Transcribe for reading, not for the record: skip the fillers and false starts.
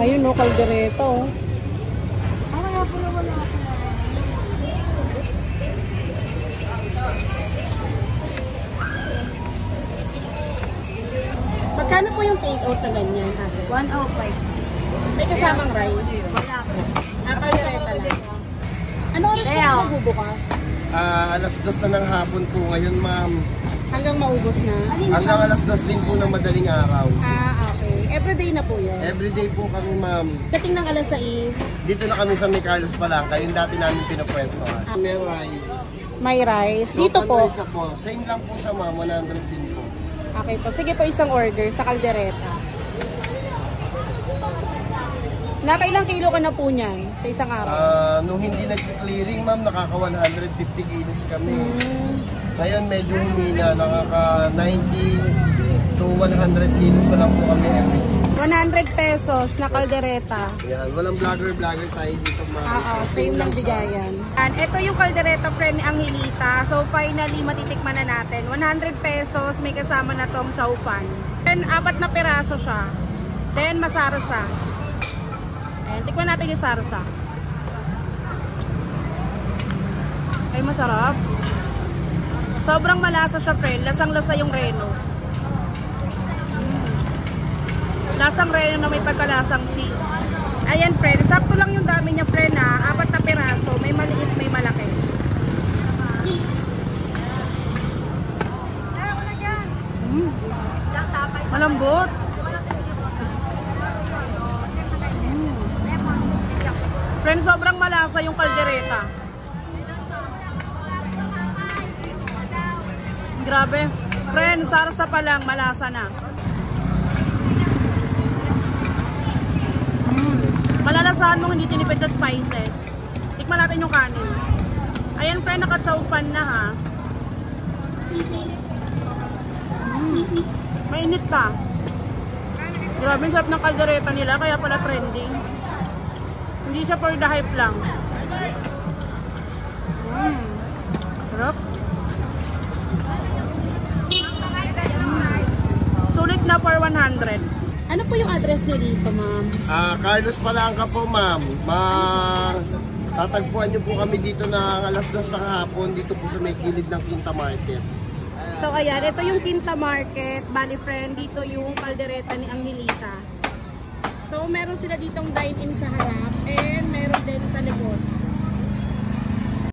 Ayun no, kaldereta oh. Kaya po na wala sa... Magkano po yung take-out na ganyan? 105. May kasamang rice? Wala po. Kaldereta lang. Ano oras po Kaya, magbubukas? Alas 2 na ng hapon po ngayon, ma'am. Hanggang maubos na? Hanggang alas 2 din po ng madaling araw. Okay. Everyday na po yun? Everyday po kami, ma'am. Dating ng alas 6? Dito na kami sa May Carlos Palangka, yung dati namin pinapwestohan. May rice. May rice. Dito Open po? rice na po. Same lang po sa ma'am, 100 din po. Okay po. Sige po, isang order sa kaldereta. Nakailang kilo ka na po niyan sa isang araw? Nung hindi nag-clearing, ma'am, nakaka 150 kilos kami. Ngayon medyo humina, nakaka 90 to 100 kilos na lang po kami every day. 100 pesos na kaldereta. Yan, walang vlogger tayo dito, ma'am. Same lang bigayan. And ito yung kaldereta friend ni Angelita. So finally matitikman na natin. 100 pesos, may kasama na tong chow fan. Then 4 na piraso siya. Then masarsa. Ayan, tikman natin yung sarsa. Ay masarap. Sobrang malasa siya friend. Lasang-lasa yung reno. Lasang reno na may pagkalasang cheese. Ayan friend, sakto lang yung dami niya friend ha. 4 na piraso, may maliit, may malaki. Malambot. Friend, sobrang malasa yung kaldereta. Grabe. Friend, sarsa pa lang, malasa na. Malalasahan mong hindi tinipid sa spices. Tikman natin yung kanin. Ayan friend, naka-chow fan na ha. Mainit pa. Grabe, sarap ng kaldereta nila, kaya pala trending. Hindi siya for the hype lang. Sarap. Sulit na for 100. Ano po yung address nyo dito, ma'am? Carlos Palangka po, ma'am. Tatagpuan niyo po kami dito na alas 2 sa hapon dito po sa may gilid ng Quinta Market. So ayan, ito yung Quinta Market. Bali friend, dito yung kaldereta ni Angelita. So meron sila ditong dine-in sa harap and meron din sa likod.